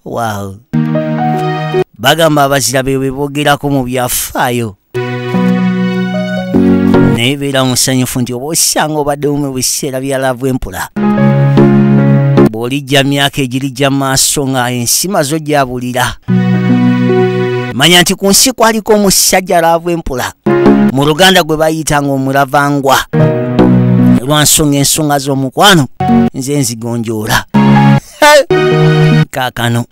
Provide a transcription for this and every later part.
Wow. Bagamba abazira bewe bogerako mu byafaayo. Nebeera musanyufu nti oba osanga obadde mu biseera bya laavu empula. Bw'olijja myaka egirijja maaso nga ensima zo gyabulira. Manya nti ku nsi kwaliko omusajja laavu empula. Mu Luganda gwe bayitanga omulavangwa. Lwansonga ensonga z'omukwano nze nzigonjoola. Kaakano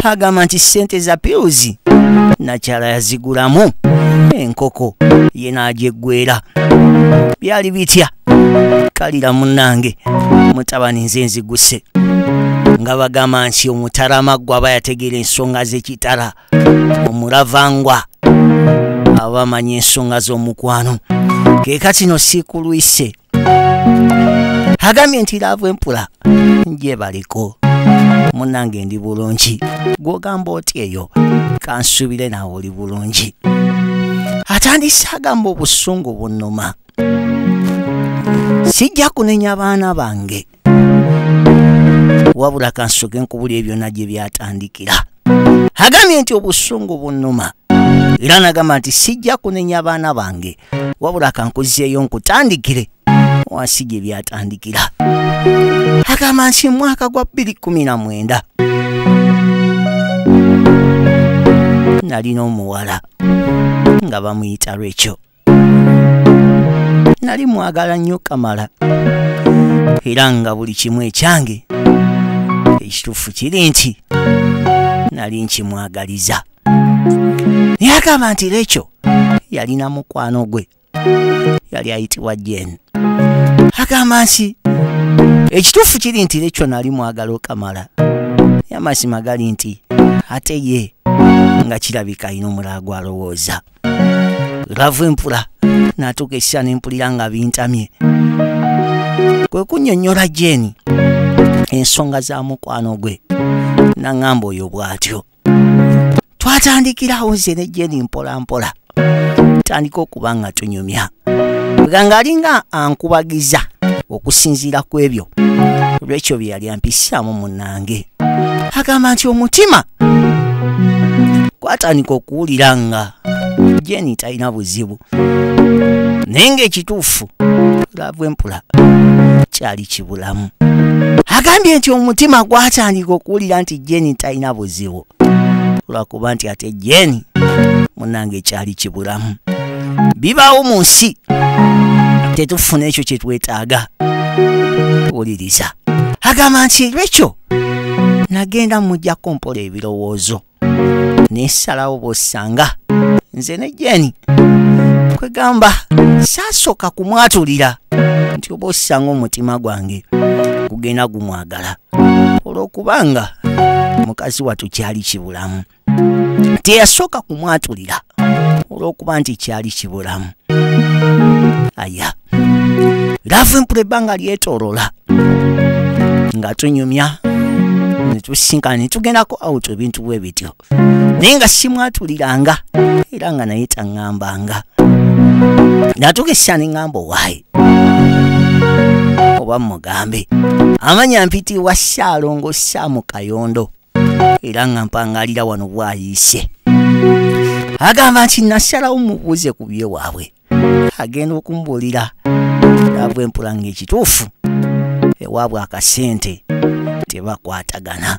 agamba nti ssente za piruzi nakyala yazigulamu enkoko ye n'agyegwera. Byali bitya? Kalira munnange mutabani nze nziguse. Nga bagamba nti omutaramagwa aba yategeera ensonga z'ekitala, omulavangwa aba amanyi ensonga z'omukwano. Keekati no siikulwise agambye nti laavu empula njebaliko munnange ndi bulungi. Gw'ogamba oti eyo kansuubire naawe oli bulungi. Atandise agamba obusungu bunnuma. Sijja kunenya baana bange wabula kansoke nkubula ebyonna gye byatandikira. Agambye nti obusungu bunnuma era nagamba nti sijja kunenya baana bange wabula kankuzeeyo nkutandikire wansi gye byatandikira. Agamba nti mwaka gwa 2019 nalina omuwala nga bamuyita Rachel. Nali mwagala nnyo Kamala era nga buli kimu ekyange ekituufu kiri nti nali nkimwagaliza. Naye agamba nti Rachel yalina mukwano gwe yali ayitibwa Jane. Agamba nti ekituufu kiri nti Rachel nali mwagala Kamala. Amazima gali nti ate ye nga kirabika alina omulala gw'alowooza. Laavu empula n'atuuka essira n'empulira nga bintamye. Kwe kunnyonnyola Jane ensonga za mukwano gwe n'aŋŋamba oyo bw'atyo. Twatandikirawo nze ne Jane mpola mpola, tandika okuba nga tunyumya nga alinga ankubagiza okusinziira ku ebyo Rachel bye yali ampisaamu munnange. Agamba nti omutima gwatandika okuwulira nga Jane talina buzibu, naye ng'ekituufu laavu empula kyali kibulamu. Agambye nti omutima gwatandika okuwulira nti Jane talina buzibu lwakuba nti ate Jane munnange kyali kibulamu. Bibaawo mu nsi tetufuna ekyo kye twetaaga. Wuliriza. Agamba nti Rachel nagenda mujjako mpola ebirowoozo nesalawo bw'osanga nze ne Jane kwegamba saasooka kumwatulira nti oba osanga omutima gwange gugenda gumwagala olw'okubanga mukazi wattu kyali kibulamu. Teyasooka kumwatulira olw'okuba nti kyali kibulamu. Aya laavu empula ebbanga lyetoolola nga tunyumya netusinkana netugendako awuto ebintu bwe bityo, naye nga simwatuliranga era nga naye taŋŋambanga. Natuuka essira neŋŋamba owaaye oba mugambe amanya mpitiibwa Ssaalongo Saamu Kayondo era nga mpangalira wano bwayiise. Agamba nti nasalawo mubuuze ku byewaabwe. Agenda okumbuulira laavu empula ng'ekituufu ewaabwe akasente tebakwatagana.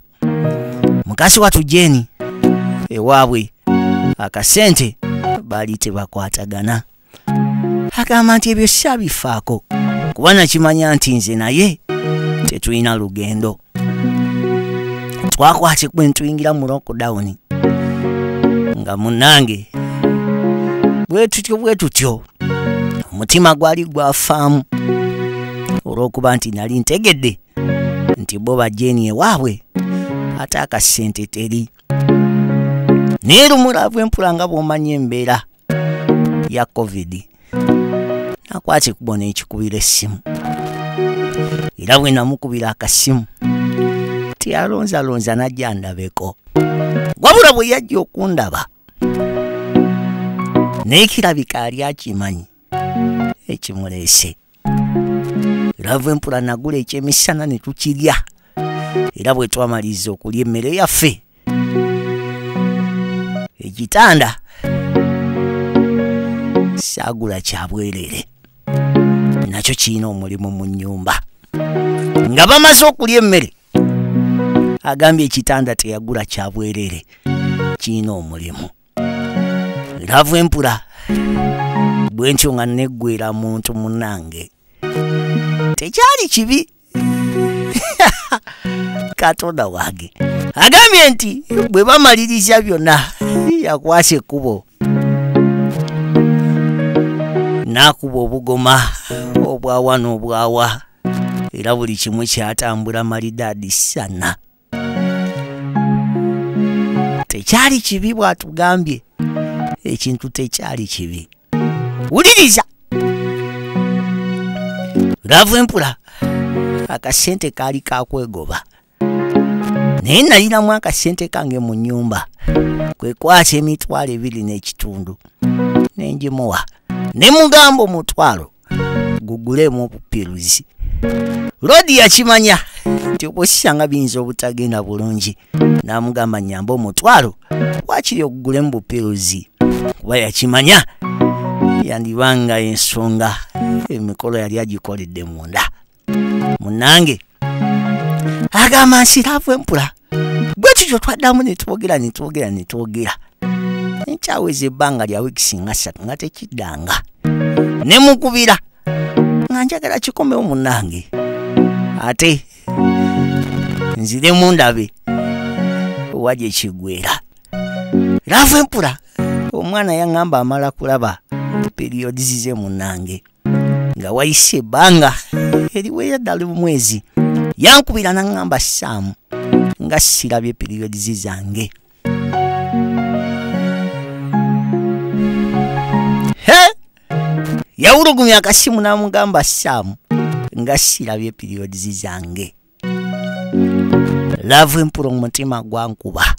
Mukazi wattu Jane ewaabwe akasente baali tebakwatagana. Agamba nti ebyo saabifaako kuba nakimanya nti nze naye tetulina lugendo. Twakwate kwe ntuyingira mu lockdown nga munnange bwe tutyo omutima gwali gwafaamu olw'okuba nti nali ntegedde nti bo Jane ewaabwe ate akasente teri. Naye lumu laavu empula nga bw'omanya embeera ya COVID nakwate kubona ekikubira essimu era bwe namukubira akasimu teyalonzalonza najja ndabeko wabula bwe yajja okundaba naye kirabika ali akimanyi ekimuleese. Laavu empula nagula ekyemisana ne tukirya era bwe twamaliza okulya emmere yaffe ekitanda saagula kya bwerere nakyo kirina omulimu mu nnyumba. Nga bamaze okulya emmere agambye ekitanda teyagula kya bwerere kirina omulimu. Laavu empula bwe ntyo nga neggwera muntu munnange tekyali kibi. Katonda wange agambye nti bwe bamaliriza byonna yakwasa ekkubo n'akuba obugoma obwawa n'obwawa era buli kimu kyatambula malidaadi sana. Tekyali kibi bw'atugambye, ekintu tekyali kibi. Wuliriza laavu empula akasente kaali kakwegoba naye nalinamu akasente kange mu nnyumba kwe kwata emitwalo 2.5 nengimuwa ne mugamba omutwalo gugulemu obupiruzi. Lodi yakimanya nti obwosanga biyinza obutagenda bulungi n'amugamba nyamba omutwalo wakiri ogugulemu bupiruzi kuba yakimanya yandibanga ensonga emikolo yali agikoledde munda. Munnange agamba nsi laavu empula bwe tutyo twaddamu ne twogera nkyaweza ebbanga lya wiikisi nga 3 nga tekiddanga ne mukubira nga njagala kikomewo munnange ate nziremu ndabe wajja ekigwera. Laavu empula omwana yaŋŋamba amala kulaba periods ze munnange nga wayise ebbanga eriweya ddala omwezi yankubira naŋŋamba Sam nga sirabye periods zange. Yawulugumya akasimu n'amugamba Sam nga sirabye periods zange. Laavu empula omutima gwankuba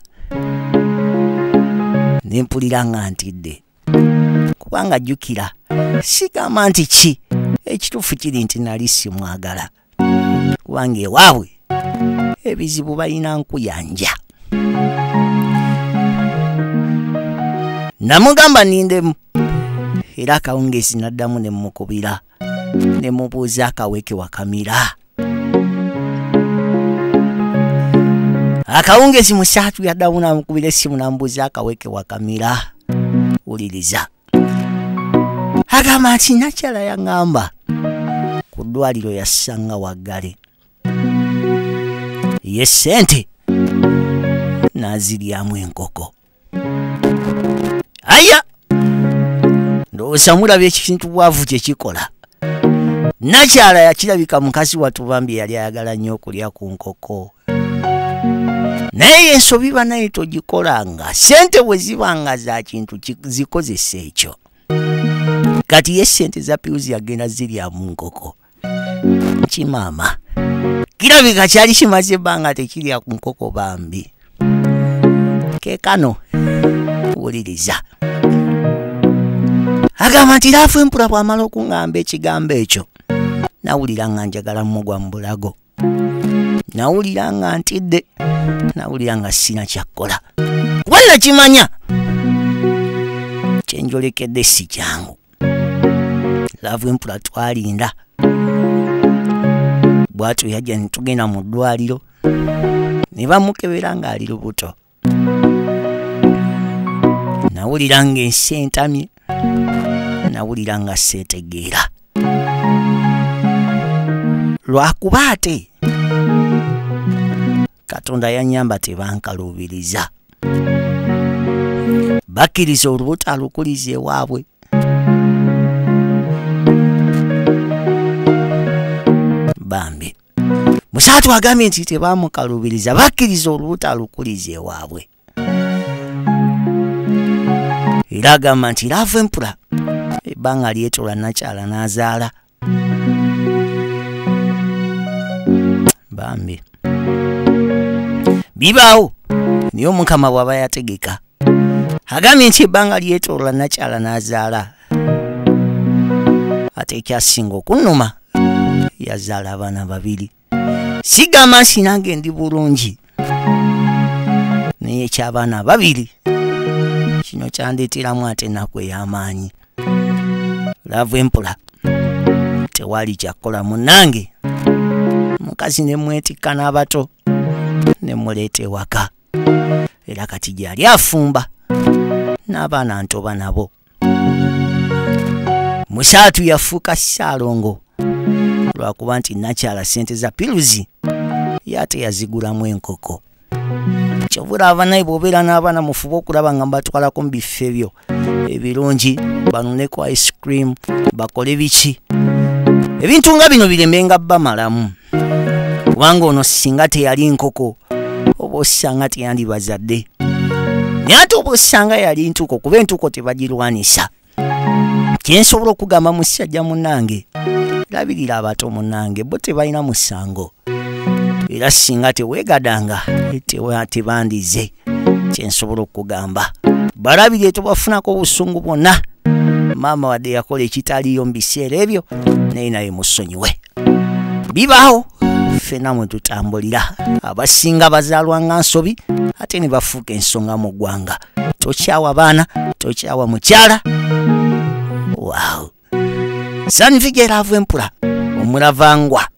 nempulira nga ntidde kubanga jjukira sigamba nti ki ekituufu kiri nti nali simwagala kubanga ewaabwe ebizibu balina nkuyanja. Namugamba nindemu era akawungeezi naddamu ne mukubira ne mubuuza akaweke wakamira. Akawungeezi mu 3 yaddamu namukubira essimu namubuuza akaweke wakamira. Wuliriza agamba nti nakyala yaŋŋamba ku ddwaliro yassanga waggale ye ssente n'aziryamu enkoko. Aya ndowooza mulabye ekintu bwavu kye kikola. Nakyala yakirabika mukazi watubambye yali ayagala nnyo okulya ku nkoko naye ensobi banaye togikolanga ssente bwe zibanga za kintu zikozesa ekyo. Kati ye ssente za piuzi yagenda zirya mu nkoko kimaama kirabika kyali kimaze ebbanga tekirya ku nkoko bambi. Keekano wuliriza agamba nti laavu empula bw'amala okuŋŋamba ekigambo ekyo nawulira nga njagala mmugwa mu bulago, nawulira nga ntidde, nawulira nga sina kyakkola walla kimanya kyenjolekedde si kyangu. Laavu empula twalinda bwatyo yajja ne tugenda mu ddwaliro ne bamukebera ng'ali lubuto. Nawulira nga ensi entamye, nawulira nga seetegeera lwakuba ate Katonda yanyamba tebankaluubiriza bakkiriza olubuto alukuliza ewaabwe. Bambi Musaatu agambye nti tebamukaluubiriza bakkiriza olubuto alukuliza ewaabwe. Era agamba nti laavu empula ebbanga lyetola nakyala n'azaala. Bambi bibaawo naye Omukama bw'aba yategeka. Agambye nti ebbanga lyetola nakyala n'azaala. Ate ekyasinga okunnuma yazaala abaana 2 sigamba nsi nange ndi bulungi naye ekyabaana babiri kino kyandeeteramu ate ennaku ey'amaanyi. Laavu empula tewali kyakola munnange, mukazi ne mwetikka n'abato ne muleeta ewaka, era kati gyali afumba n'abaana ntoba nabo. Musaatu yafuuka Ssaalongo lwakuba nti nakyala ssente za piruzi yate yazigulamu enkoko. Kyovula abanaye bw'obeera n'abaana mufube okulaba nga mbatwalako mu bifo ebyo ebirungi, banuneko ice cream, bakole biki, ebintu nga bino biremenga bamalamu, kubanga ono singa teyali nkoko oba osanga teyandi bazadde, naye ate oba osanga yali ntuko, kuba entuko tebagirwanisa. Kyensobola okugamba musajja munnange, labirira abato munnange, bo tebalina musango, era singa teweegadanga tebandize. Kyensobola okugamba balabire tobafunako obusungu bwonna. Maama wadde yakola ekitaliyo mu biseera ebyo, naye musonyiwe. Bibaawo ffenna mwe tutambulira, abasinga bazaalwa nga nsobi ate ne bafuuka ensonga mu ggwanga. Tokyawa baana, tokyawa mukyala. Wow. Sanvige Laavu empula omulavangwa.